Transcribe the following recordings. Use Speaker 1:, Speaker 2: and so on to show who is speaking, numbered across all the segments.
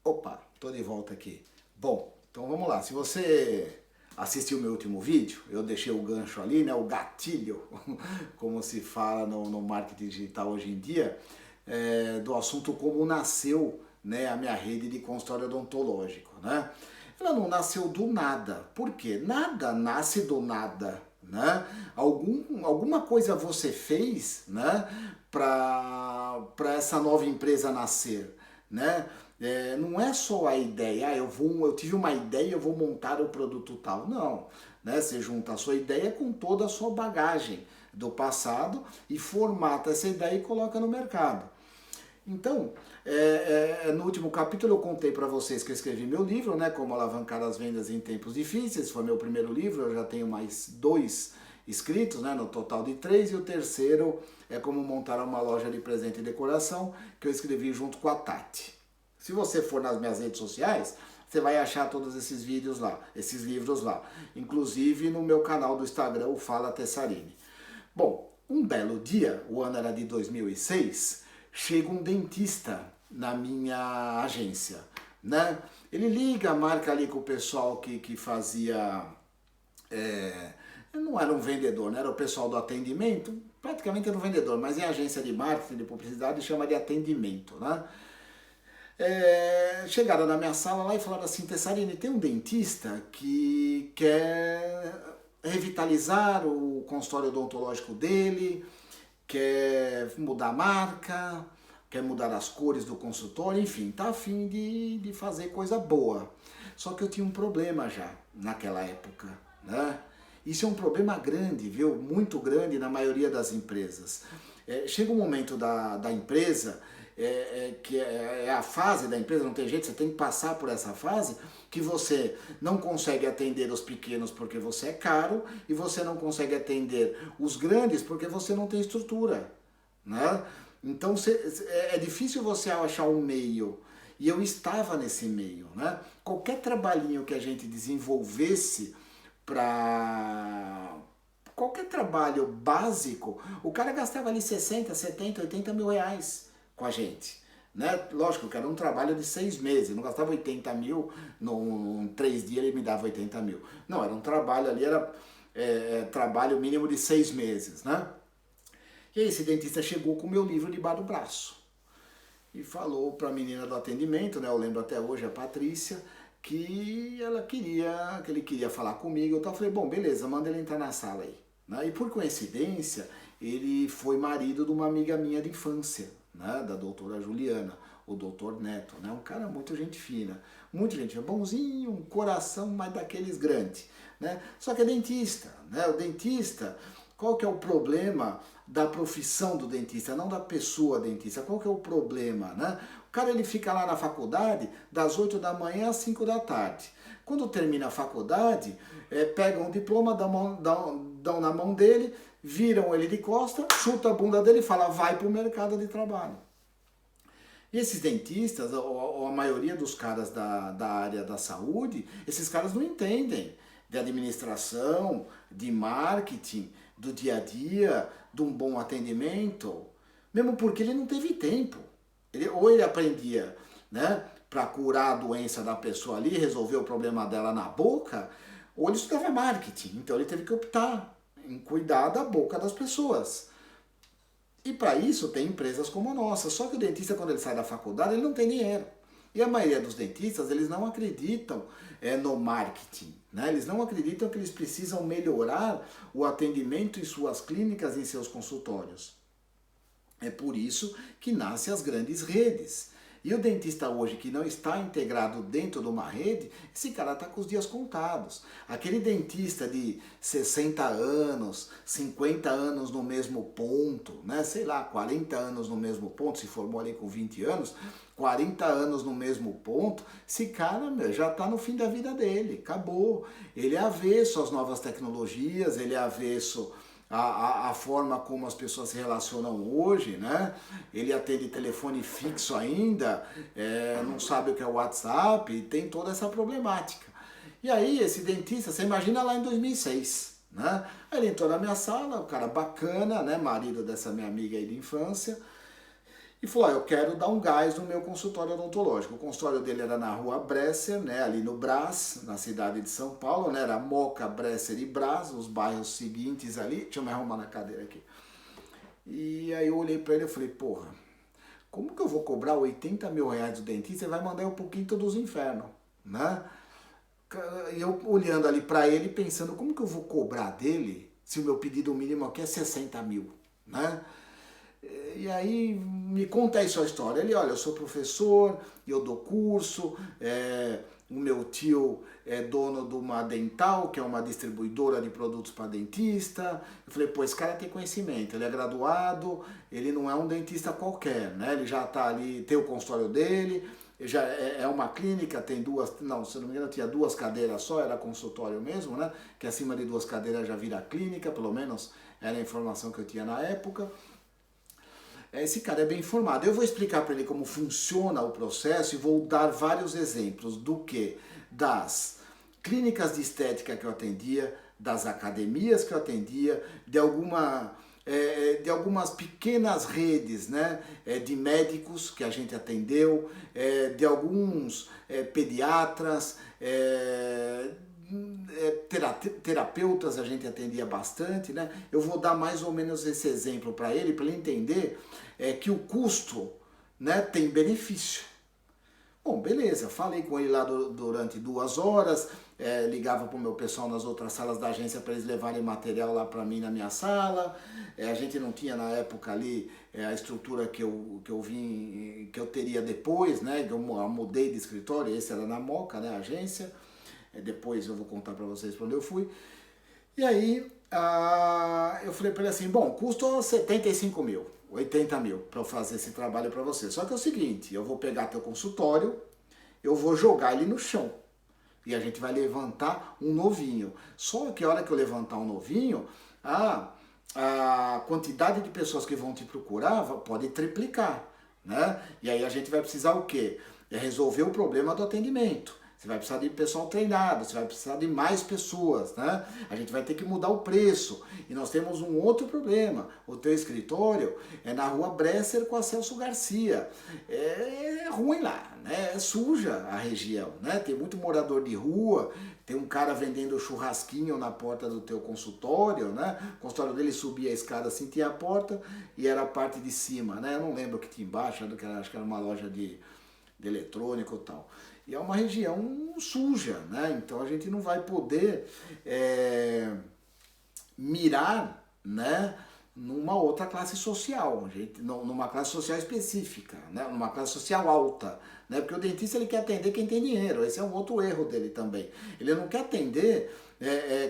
Speaker 1: Opa, tô de volta aqui. Bom, então vamos lá. Se você assistiu o meu último vídeo, eu deixei o gancho ali, né, o gatilho, como se fala no marketing digital hoje em dia, do assunto como nasceu, né, a minha rede de consultório odontológico, né? Ela não nasceu do nada. Por quê? Nada nasce do nada, né? Alguma coisa você fez, né, para essa nova empresa nascer, né? Não é só a ideia, eu tive uma ideia, eu vou montar o produto tal. Não, né? Você junta a sua ideia com toda a sua bagagem do passado e formata essa ideia e coloca no mercado. Então, no último capítulo eu contei para vocês que eu escrevi meu livro, né, Como Alavancar as Vendas em Tempos Difíceis. Esse foi meu primeiro livro, eu já tenho mais 2 escritos, né, no total de 3, e o terceiro é Como Montar uma Loja de Presente e Decoração, que eu escrevi junto com a Tati. Se você for nas minhas redes sociais, você vai achar todos esses vídeos lá, esses livros lá, inclusive no meu canal do Instagram, o Fala Tessarini. Bom, um belo dia, o ano era de 2006, chega um dentista na minha agência, né? Ele liga, marca ali com o pessoal que fazia... não era um vendedor, né? Era o pessoal do atendimento, praticamente era um vendedor, mas em agência de marketing, de publicidade, chama de atendimento, né? Chegaram na minha sala lá e falaram assim: Tessarini, tem um dentista que quer revitalizar o consultório odontológico dele, quer mudar a marca, quer mudar as cores do consultório, enfim, tá a fim de fazer coisa boa. Só que eu tinha um problema já naquela época, né? Isso é um problema grande, viu? Muito grande na maioria das empresas. Chega um momento da empresa, que é a fase da empresa, não tem jeito, você tem que passar por essa fase, que você não consegue atender os pequenos porque você é caro, e você não consegue atender os grandes porque você não tem estrutura, né? Então é difícil você achar um meio, e eu estava nesse meio, né? Qualquer trabalhinho que a gente desenvolvesse para qualquer trabalho básico, o cara gastava ali 60, 70, 80 mil reais com a gente, né? Lógico que era um trabalho de 6 meses, não gastava 80 mil, em 3 dias ele me dava 80 mil. Não, era um trabalho ali, era trabalho mínimo de 6 meses, né? E aí esse dentista chegou com o meu livro debaixo do braço e falou para a menina do atendimento, né? Eu lembro até hoje, a Patrícia, que ele queria falar comigo. Eu falei, bom, beleza, manda ele entrar na sala aí, né? E por coincidência, ele foi marido de uma amiga minha de infância, né? Da doutora Juliana, o doutor Neto, né? Um cara muito gente fina, bonzinho, um coração, mas daqueles grandes, né? Só que é dentista, né? O dentista, qual que é o problema da profissão do dentista, não da pessoa dentista? Qual que é o problema, né? O cara, ele fica lá na faculdade das 8 da manhã às 5 da tarde. Quando termina a faculdade, pegam um diploma, dão na mão dele, viram ele de costa, chuta a bunda dele e fala, vai para o mercado de trabalho. E esses dentistas, ou a maioria dos caras da área da saúde, esses caras não entendem de administração, de marketing, do dia a dia, de um bom atendimento, mesmo porque ele não teve tempo. Ou ele aprendia, né, para curar a doença da pessoa ali, resolver o problema dela na boca, ou ele estudava marketing, então ele teve que optar em cuidar da boca das pessoas. E para isso tem empresas como a nossa. Só que o dentista, quando ele sai da faculdade, ele não tem dinheiro. E a maioria dos dentistas, eles não acreditam no marketing, né? Eles não acreditam que eles precisam melhorar o atendimento em suas clínicas e em seus consultórios. É por isso que nascem as grandes redes. E o dentista hoje que não está integrado dentro de uma rede, esse cara está com os dias contados. Aquele dentista de 60 anos, 50 anos no mesmo ponto, né? Sei lá, 40 anos no mesmo ponto, se formou ali com 20 anos, 40 anos no mesmo ponto, esse cara, meu, já está no fim da vida dele, acabou. Ele é avesso às novas tecnologias, ele é avesso a forma como as pessoas se relacionam hoje, né? Ele atende telefone fixo ainda, não sabe o que é o WhatsApp, e tem toda essa problemática. E aí esse dentista, você imagina lá em 2006, né? Aí ele entrou na minha sala, o cara bacana, né? Marido dessa minha amiga aí de infância, e falou, eu quero dar um gás no meu consultório odontológico. O consultório dele era na rua Bresser, né, ali no Brás, na cidade de São Paulo, né, era Moca, Bresser e Brás, os bairros seguintes ali. Deixa eu me arrumar na cadeira aqui. E aí eu olhei para ele e falei, porra, como que eu vou cobrar 80 mil reais do dentista e vai mandar eu pro quinto dos infernos, né? E eu olhando ali para ele, pensando, como que eu vou cobrar dele se o meu pedido mínimo aqui é 60 mil, né? E aí, me conta aí sua história. Ele, olha, eu sou professor, eu dou curso, o meu tio é dono de uma dental, que é uma distribuidora de produtos para dentista. Eu falei, pô, esse cara tem conhecimento, ele é graduado, ele não é um dentista qualquer, né? Ele já está ali, tem o consultório dele, já é uma clínica, tem duas, não, se não me engano tinha duas cadeiras só, era consultório mesmo, né? Que acima de duas cadeiras já vira clínica, pelo menos era a informação que eu tinha na época. Esse cara é bem informado. Eu vou explicar para ele como funciona o processo e vou dar vários exemplos do que? Das clínicas de estética que eu atendia, das academias que eu atendia, de algumas pequenas redes, né, de médicos que a gente atendeu, de alguns pediatras, terapeutas a gente atendia bastante, né? Eu vou dar mais ou menos esse exemplo para ele entender que o custo, né, tem benefício. Bom, beleza, falei com ele lá durante 2 horas, ligava para o meu pessoal nas outras salas da agência para eles levarem material lá para mim na minha sala. A gente não tinha na época ali a estrutura que eu teria depois, né? Eu mudei de escritório, esse era na Moca, né, a agência. Depois eu vou contar para vocês para onde eu fui. E aí eu falei para ele assim, bom, custa 75 mil, 80 mil para eu fazer esse trabalho para você. Só que é o seguinte, eu vou pegar teu consultório, eu vou jogar ele no chão e a gente vai levantar um novinho. Só que a hora que eu levantar um novinho, a quantidade de pessoas que vão te procurar pode triplicar, né? E aí a gente vai precisar o quê? Resolver o problema do atendimento. Você vai precisar de pessoal treinado, você vai precisar de mais pessoas, né? A gente vai ter que mudar o preço. E nós temos um outro problema. O teu escritório é na rua Bresser com a Celso Garcia. É ruim lá, né? É suja a região, né? Tem muito morador de rua, tem um cara vendendo churrasquinho na porta do teu consultório, né? O consultório dele subia a escada assim, tinha a porta e era a parte de cima, né? Eu não lembro o que tinha embaixo, acho que era uma loja de eletrônico e tal. E é uma região suja, né? Então a gente não vai poder mirar, né, numa outra classe social, numa classe social específica, né? Numa classe social alta, né? Porque o dentista ele quer atender quem tem dinheiro, esse é um outro erro dele também. Ele não quer atender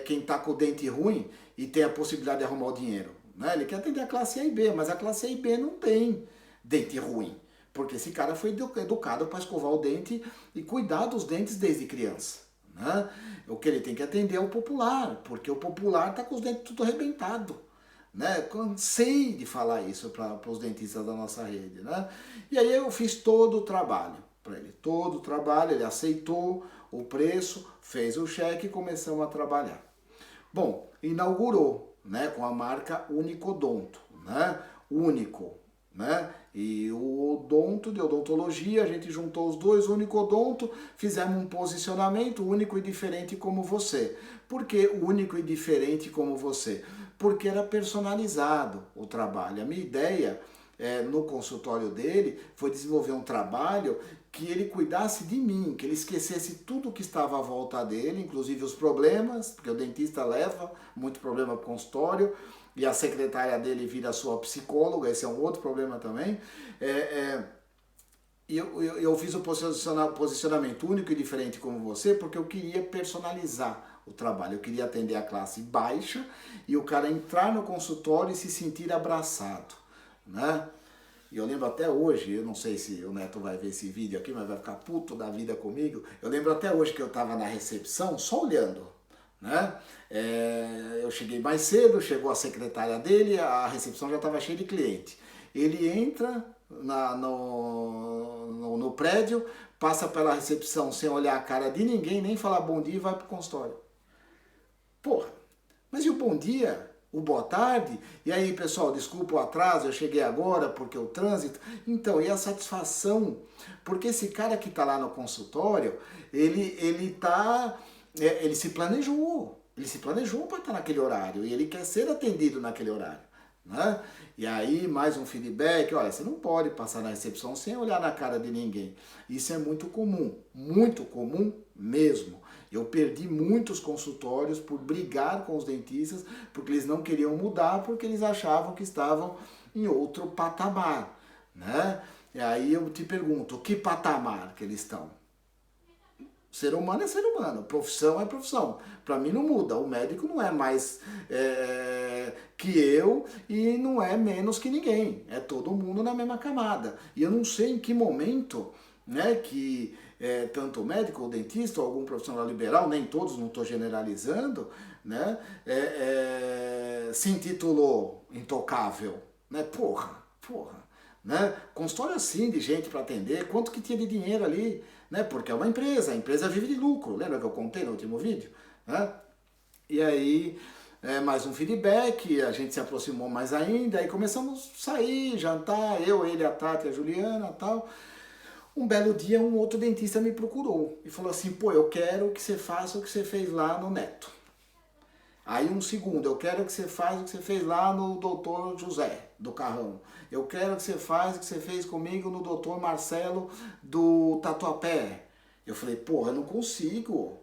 Speaker 1: quem está com o dente ruim e tem a possibilidade de arrumar o dinheiro, né? Ele quer atender a classe A e B, mas a classe A e B não tem dente ruim. Porque esse cara foi educado para escovar o dente e cuidar dos dentes desde criança, né? O que ele tem que atender é o popular, porque o popular está com os dentes tudo arrebentado, né? Cansei de falar isso para os dentistas da nossa rede, né? E aí eu fiz todo o trabalho para ele, todo o trabalho, ele aceitou o preço, fez o cheque e começamos a trabalhar. Bom, inaugurou, né, com a marca Unicodonto, né? Único, né? E o odonto de odontologia, a gente juntou os dois, Unicodonto, fizemos um posicionamento único e diferente como você. Por que único e diferente como você? Porque era personalizado o trabalho. A minha ideia no consultório dele foi desenvolver um trabalho que ele cuidasse de mim, que ele esquecesse tudo que estava à volta dele, inclusive os problemas, porque o dentista leva muito problema para o consultório, e a secretária dele vira sua psicóloga, esse é um outro problema também. Eu fiz o posicionamento único e diferente como você, porque eu queria personalizar o trabalho, eu queria atender a classe baixa e o cara entrar no consultório e se sentir abraçado, né? E eu lembro até hoje, eu não sei se o Neto vai ver esse vídeo aqui, mas vai ficar puto da vida comigo. Eu lembro até hoje que eu estava na recepção só olhando, né? Eu cheguei mais cedo, chegou a secretária dele, a recepção já estava cheia de cliente. Ele entra no prédio, passa pela recepção sem olhar a cara de ninguém, nem falar bom dia e vai pro consultório. Porra, mas e o bom dia o boa tarde, e aí pessoal, desculpa o atraso, eu cheguei agora porque o trânsito. Então, e a satisfação, porque esse cara que está lá no consultório, ele se planejou para estar naquele horário e ele quer ser atendido naquele horário, né? E aí mais um feedback, olha, você não pode passar na recepção sem olhar na cara de ninguém. Isso é muito comum mesmo. Eu perdi muitos consultórios por brigar com os dentistas, porque eles não queriam mudar, porque eles achavam que estavam em outro patamar, né? E aí eu te pergunto, que patamar que eles estão? Ser humano é ser humano, profissão é profissão. Para mim não muda, o médico não é mais que eu e não é menos que ninguém. É todo mundo na mesma camada. E eu não sei em que momento, né, que tanto o médico, o dentista ou algum profissional liberal, nem todos, não estou generalizando, né, se intitulou intocável. Né? Porra. Né? Consultório assim de gente para atender, quanto que tinha de dinheiro ali, né? Porque é uma empresa, a empresa vive de lucro, lembra que eu contei no último vídeo? Né? E aí, mais um feedback, a gente se aproximou mais ainda, aí começamos a sair, jantar, eu, ele, a Tati, a Juliana e tal. Um belo dia, um outro dentista me procurou e falou assim, pô, eu quero que você faça o que você fez lá no Neto. Aí um segundo, eu quero que você faça o que você fez lá no doutor José, do Carrão. Eu quero que você faça o que você fez comigo no doutor Marcelo, do Tatuapé. Eu falei, porra, eu não consigo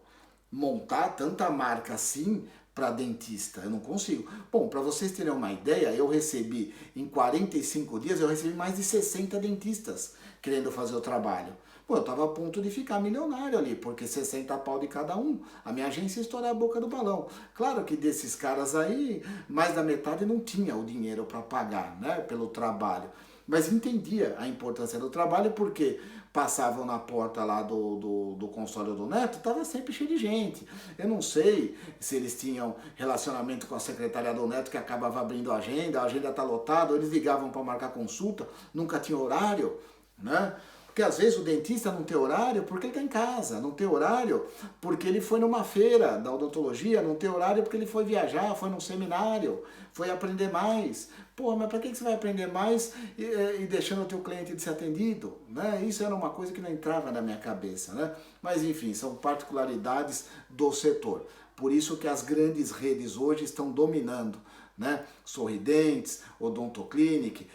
Speaker 1: montar tanta marca assim para dentista, eu não consigo. Bom, para vocês terem uma ideia, eu recebi, em 45 dias, eu recebi mais de 60 dentistas querendo fazer o trabalho. Pô, eu tava a ponto de ficar milionário ali, porque 60 pau de cada um. A minha agência ia estourar a boca do balão. Claro que desses caras aí, mais da metade não tinha o dinheiro para pagar, né, pelo trabalho. Mas entendia a importância do trabalho porque passavam na porta lá do consultório do Neto, estava sempre cheio de gente. Eu não sei se eles tinham relacionamento com a secretária do Neto que acabava abrindo a agenda está lotada, eles ligavam para marcar consulta, nunca tinha horário, né? Porque às vezes o dentista não tem horário porque ele está em casa, não tem horário porque ele foi numa feira da odontologia, não tem horário porque ele foi viajar, foi num seminário, foi aprender mais. Pô, mas para que você vai aprender mais e deixando o teu cliente de ser atendido? Né? Isso era uma coisa que não entrava na minha cabeça. Né? Mas enfim, são particularidades do setor. Por isso que as grandes redes hoje estão dominando. Né? Sorridentes, Odontoclinic,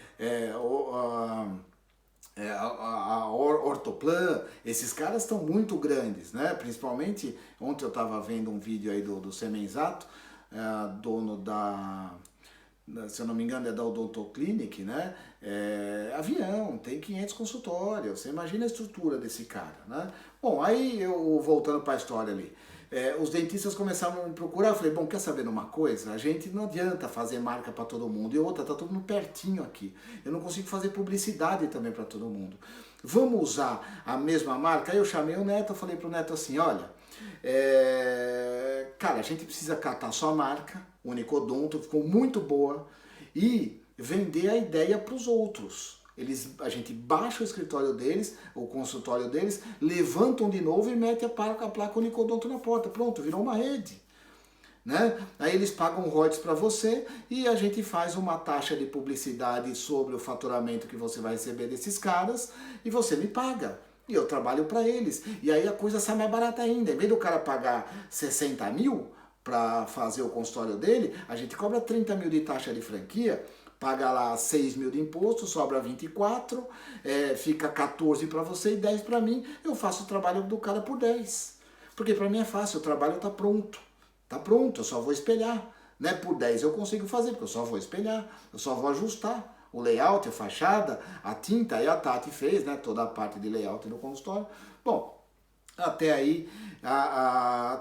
Speaker 1: a Ortoplan, esses caras estão muito grandes, né? Principalmente, ontem eu estava vendo um vídeo aí do Semenzato, dono se eu não me engano é da Odontoclinic, né? Avião, tem 500 consultórios, você imagina a estrutura desse cara, né? Bom, aí eu voltando para a história ali, os dentistas começaram a me procurar, eu falei, bom, quer saber de uma coisa? A gente não adianta fazer marca para todo mundo, e outra, tá todo mundo pertinho aqui, eu não consigo fazer publicidade também para todo mundo. Vamos usar a mesma marca? Aí eu chamei o Neto, eu falei pro Neto assim, olha, cara, a gente precisa catar a sua marca, o Unicodonto, ficou muito boa, e vender a ideia para os outros. A gente baixa o escritório deles, o consultório deles, levantam de novo e mete a placa Unicodonto na porta. Pronto, virou uma rede. Né? Aí eles pagam royalties para você e a gente faz uma taxa de publicidade sobre o faturamento que você vai receber desses caras e você me paga. E eu trabalho para eles. E aí a coisa sai mais barata ainda. Em vez do cara pagar 60 mil para fazer o consultório dele, a gente cobra 30 mil de taxa de franquia, paga lá 6 mil de imposto, sobra 24, fica 14 para você e 10 para mim. Eu faço o trabalho do cara por 10. Porque para mim é fácil, o trabalho está pronto. Está pronto, eu só vou espelhar. Né? Por 10 eu consigo fazer, porque eu só vou espelhar, eu só vou ajustar o layout, a fachada, a tinta, aí a Tati fez, né? Toda a parte de layout do consultório. Bom, até aí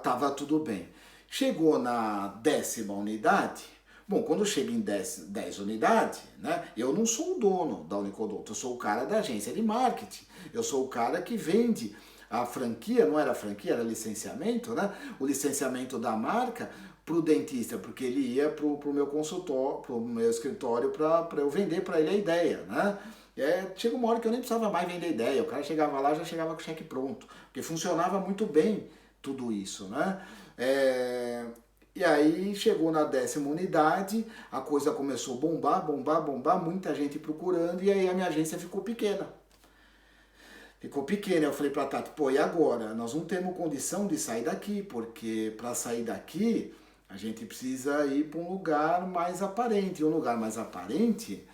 Speaker 1: tava tudo bem. Chegou na 10ª unidade. Bom, quando chega em 10 unidades, né, eu não sou o dono da Unicodonto, eu sou o cara da agência de marketing, eu sou o cara que vende a franquia, não era franquia, era licenciamento, né, o licenciamento da marca para o dentista, porque ele ia para o meu consultório, para o meu escritório, para eu vender para ele a ideia, né. Chega uma hora que eu nem precisava mais vender ideia, o cara chegava lá, já chegava com o cheque pronto, porque funcionava muito bem tudo isso, né. E aí chegou na 10ª unidade, a coisa começou a bombar, bombar, bombar, muita gente procurando, e aí a minha agência ficou pequena. Ficou pequena, eu falei pra Tati, pô, e agora? Nós não temos condição de sair daqui, porque para sair daqui a gente precisa ir para um lugar mais aparente. E um lugar mais aparente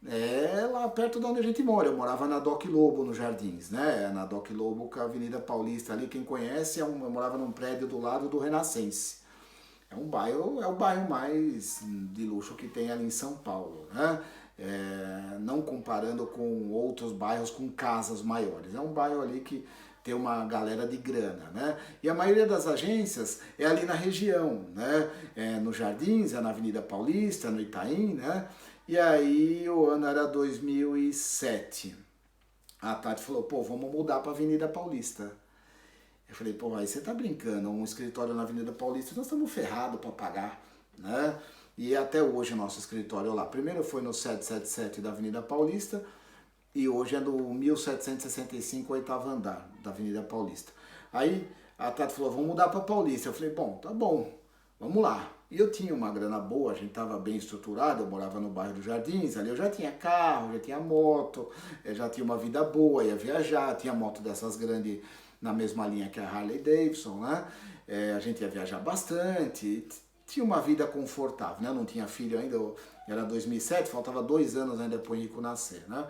Speaker 1: é lá perto de onde a gente mora. Eu morava na Doc Lobo, nos Jardins, né? Na Doc Lobo, com a Avenida Paulista ali, quem conhece, eu morava num prédio do lado do Renascense. É o bairro mais de luxo que tem ali em São Paulo, né? Não comparando com outros bairros com casas maiores. É um bairro ali que tem uma galera de grana, né? E a maioria das agências é ali na região, né? No Jardins, na Avenida Paulista, no Itaim, né? E aí o ano era 2007. A Tati falou, pô, vamos mudar para Avenida Paulista. Eu falei, pô, aí você tá brincando, um escritório na Avenida Paulista, nós estamos ferrados para pagar, né? E até hoje o nosso escritório lá. Primeiro foi no 777 da Avenida Paulista e hoje é no 1765, 8º andar da Avenida Paulista. Aí a Tati falou, vamos mudar para Paulista. Eu falei, bom, tá bom, vamos lá. E eu tinha uma grana boa, a gente estava bem estruturado, eu morava no bairro dos Jardins, ali eu já tinha carro, já tinha moto, eu já tinha uma vida boa, ia viajar, tinha moto dessas grandes na mesma linha que a Harley Davidson, né? A gente ia viajar bastante, tinha uma vida confortável, né? Eu não tinha filho ainda, era 2007, faltava 2 anos ainda para o Henrico nascer, né?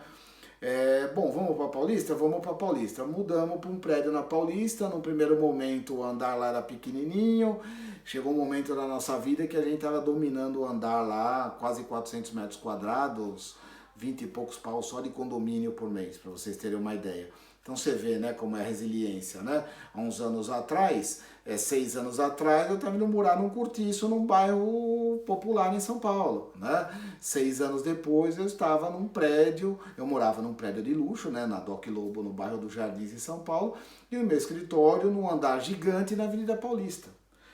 Speaker 1: Bom, vamos para Paulista? Vamos para Paulista. Mudamos para um prédio na Paulista. No primeiro momento o andar lá era pequenininho. Chegou um momento na nossa vida que a gente estava dominando o andar lá, quase 400 metros quadrados, 20 e poucos pau só de condomínio por mês, para vocês terem uma ideia. Então você vê, né, como é a resiliência, né? Há uns anos atrás, 6 anos atrás, eu estava indo morar num cortiço, num bairro popular em São Paulo, né? 6 anos depois eu estava num prédio, eu morava num prédio de luxo, né, na Doc Lobo, no bairro dos Jardins em São Paulo, e o meu escritório num andar gigante na Avenida Paulista.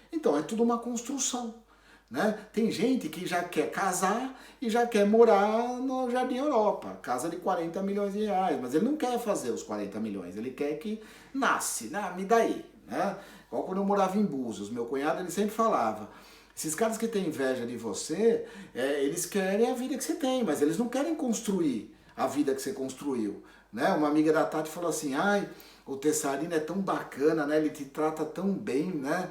Speaker 1: Então é tudo uma construção. Né? Tem gente que já quer casar e já quer morar no Jardim Europa, casa de 40 milhões de reais, mas ele não quer fazer os 40 milhões, ele quer que nasce, né? Me dá aí. Né? Igual quando eu morava em Búzios, meu cunhado ele sempre falava, esses caras que têm inveja de você, eles querem a vida que você tem, mas eles não querem construir a vida que você construiu. Né? Uma amiga da Tati falou assim, ai, o Tessarino é tão bacana, né? Ele te trata tão bem, né?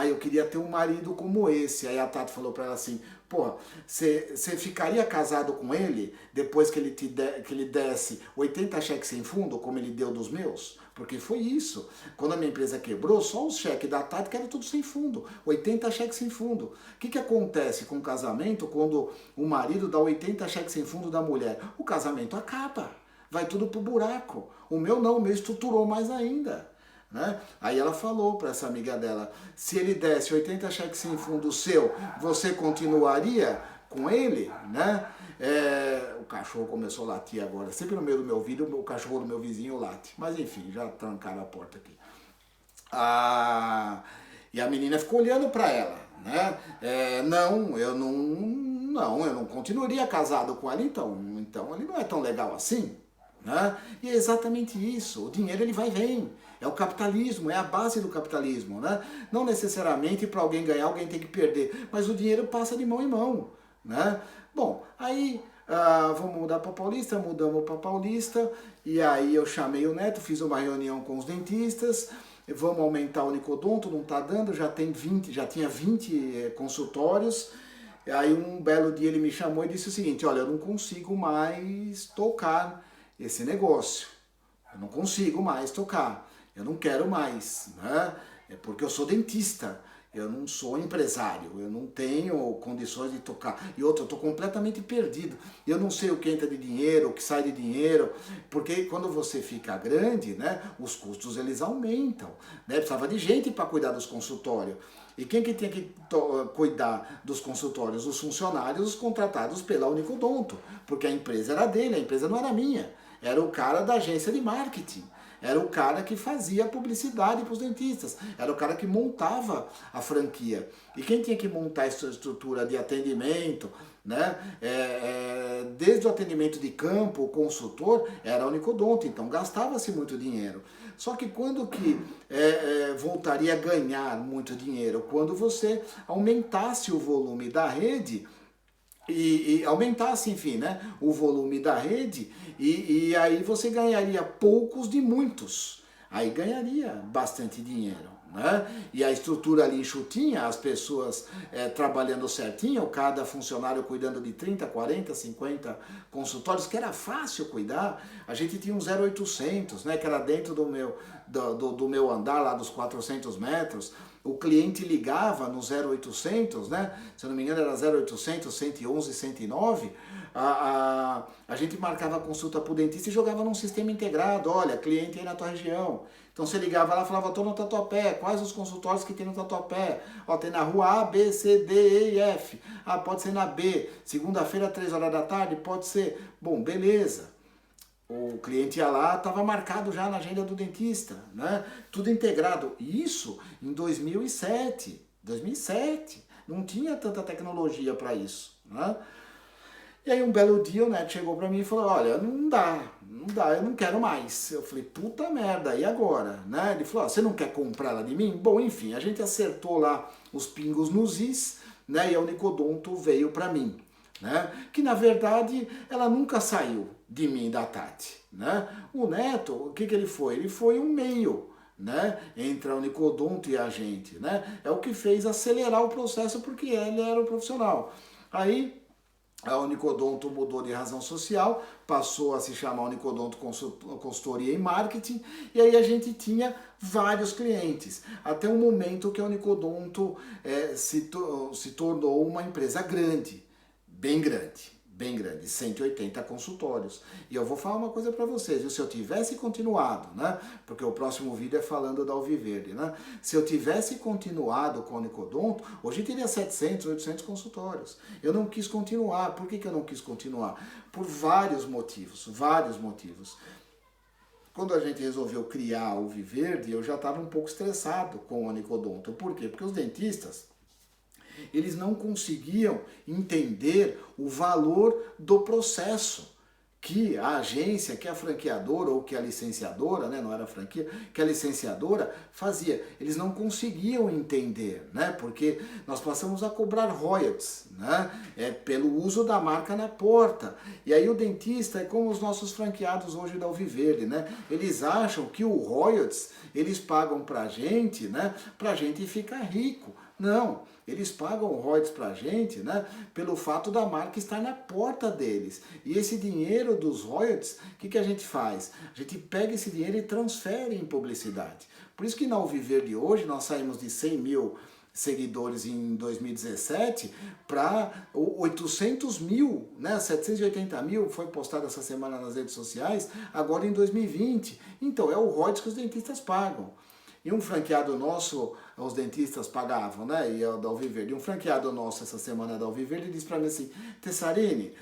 Speaker 1: Eu queria ter um marido como esse. Aí a Tati falou pra ela assim, pô, você ficaria casado com ele depois que ele desse 80 cheques sem fundo, como ele deu dos meus? Porque foi isso. Quando a minha empresa quebrou, só os cheques da Tati que era tudo sem fundo. 80 cheques sem fundo. O que acontece com o casamento quando o marido dá 80 cheques sem fundo da mulher? O casamento acaba. Vai tudo pro buraco. O meu não, o meu estruturou mais ainda. Né? Aí ela falou para essa amiga dela, se ele desse 80 cheques sem fundo seu, você continuaria com ele? Né? O cachorro começou a latir agora, sempre no meio do meu vídeo, o cachorro do meu vizinho late, mas enfim, já trancaram a porta aqui. E a menina ficou olhando para ela, né? Não, eu não continuaria casado com ela, então ele não é tão legal assim. Né? E é exatamente isso, o dinheiro ele vai e vem, é o capitalismo, é a base do capitalismo, né? Não necessariamente para alguém ganhar, alguém tem que perder, mas o dinheiro passa de mão em mão, né? Bom, aí vamos mudar para Paulista, mudamos para Paulista, e aí eu chamei o Neto, fiz uma reunião com os dentistas, vamos aumentar o Unicodonto, não está dando, já tinha 20 consultórios. Aí um belo dia ele me chamou e disse o seguinte, olha, eu não consigo mais tocar esse negócio, eu não consigo mais tocar, eu não quero mais, né? Porque eu sou dentista, eu não sou empresário, eu não tenho condições de tocar. E outra, eu estou completamente perdido, eu não sei o que entra de dinheiro, o que sai de dinheiro, porque quando você fica grande, né, os custos eles aumentam, né? Precisava de gente para cuidar dos consultórios. E quem que tinha que cuidar dos consultórios? Os funcionários, os contratados pela Unicodonto, porque a empresa era dele, a empresa não era minha. Era o cara da agência de marketing, era o cara que fazia a publicidade para os dentistas, era o cara que montava a franquia. E quem tinha que montar essa estrutura de atendimento, né? Desde o atendimento de campo, o consultor, era a Unicodonto, então gastava-se muito dinheiro. Só que quando que voltaria a ganhar muito dinheiro? Quando você aumentasse o volume da rede e aumentasse, enfim, né, o volume da rede e aí você ganharia poucos de muitos. Aí ganharia bastante dinheiro. Né? E a estrutura ali enxutinha, as pessoas trabalhando certinho, cada funcionário cuidando de 30, 40, 50 consultórios, que era fácil cuidar. A gente tinha um 0800, né, que era dentro do meu andar, lá dos 400 metros. O cliente ligava no 0800, né? Se eu não me engano era 0800, 111, 109. A gente marcava a consulta para o dentista e jogava num sistema integrado. Olha, cliente aí na tua região. Então você ligava lá e falava, estou no Tatuapé, quais os consultórios que tem no Tatuapé? Ó, tem na rua A, B, C, D, E e F. Ah, pode ser na B. Segunda-feira, 3 horas da tarde, pode ser. Bom, beleza. O cliente ia lá, estava marcado já na agenda do dentista, né? Tudo integrado. Isso em 2007. 2007. Não tinha tanta tecnologia para isso, né? E aí um belo dia o Neto chegou para mim e falou, olha, não dá, eu não quero mais. Eu falei, puta merda, e agora? Né? Ele falou, você não quer comprar ela de mim? Bom, enfim, a gente acertou lá os pingos nos is, né? E a Unicodonto veio para mim. Né? Que na verdade ela nunca saiu de mim, da Tati. Né? O Neto, o que ele foi? Ele foi um meio, né, entre a Unicodonto e a gente. Né? É o que fez acelerar o processo porque ele era o profissional. Aí a Unicodonto mudou de razão social, passou a se chamar Unicodonto Consultoria e Marketing, e aí a gente tinha vários clientes, até o momento que a Unicodonto se tornou uma empresa grande, bem grande, 180 consultórios. E eu vou falar uma coisa para vocês, viu? Se eu tivesse continuado, né? Porque o próximo vídeo é falando da Alviverde, né? Se eu tivesse continuado com o Unicodonto, hoje teria 700, 800 consultórios. Eu não quis continuar. Por que eu não quis continuar? Por vários motivos, Quando a gente resolveu criar a Alviverde, eu já estava um pouco estressado com o Unicodonto. Por quê? Porque os dentistas, eles não conseguiam entender o valor do processo que a agência, que a franqueadora ou que a licenciadora, né, não era franquia, que a licenciadora fazia. Eles não conseguiam entender, né, porque nós passamos a cobrar royalties, né, pelo uso da marca na porta. E aí o dentista é como os nossos franqueados hoje da Alviverde, né, eles acham que o royalties eles pagam pra gente, né, pra gente ficar rico. Não, eles pagam royalties pra gente, né, pelo fato da marca estar na porta deles. E esse dinheiro dos royalties, o que a gente faz? A gente pega esse dinheiro e transfere em publicidade. Por isso que na Alviverde hoje nós saímos de 100 mil seguidores em 2017 para 800 mil, né? 780 mil foi postado essa semana nas redes sociais, agora em 2020. Então é o royalties que os dentistas pagam. E um franqueado nosso, os dentistas pagavam, né? E da Alviverde. Um franqueado nosso essa semana da Alviverde disse para mim assim, Tessarini,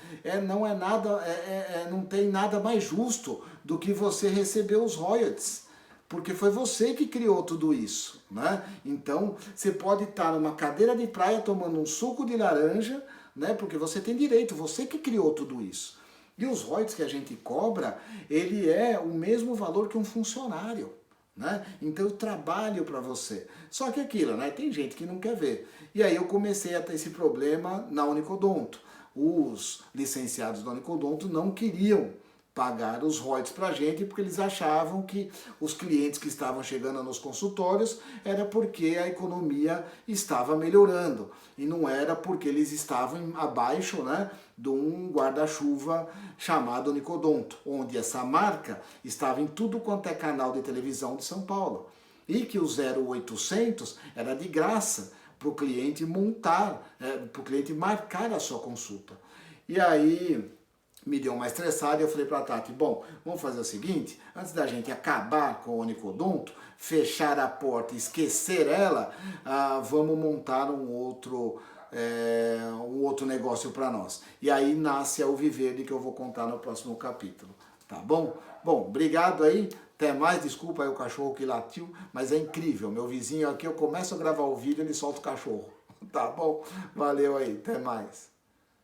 Speaker 1: não tem nada mais justo do que você receber os royalties. Porque foi você que criou tudo isso, né? Então, você pode estar numa cadeira de praia tomando um suco de laranja, né? Porque você tem direito, você que criou tudo isso. E os royalties que a gente cobra, ele é o mesmo valor que um funcionário. Né? Então eu trabalho para você. Só que aquilo, né? Tem gente que não quer ver. E aí eu comecei a ter esse problema na Unicodonto. Os licenciados da Unicodonto não queriam pagar os royalties para a gente porque eles achavam que os clientes que estavam chegando nos consultórios era porque a economia estava melhorando e não era porque eles estavam abaixo, né, de um guarda-chuva chamado Unicodonto, onde essa marca estava em tudo quanto é canal de televisão de São Paulo e que o 0800 era de graça para o cliente montar, para o cliente marcar a sua consulta. E aí me deu uma estressada e eu falei para a Tati, bom, vamos fazer o seguinte, antes da gente acabar com o Unicodonto, fechar a porta e esquecer ela, vamos montar um outro negócio para nós. E aí nasce a Alviverde que eu vou contar no próximo capítulo, tá bom? Bom, obrigado aí, até mais, desculpa aí o cachorro que latiu, mas é incrível, meu vizinho aqui, eu começo a gravar o vídeo, ele solta o cachorro, tá bom? Valeu aí, até mais.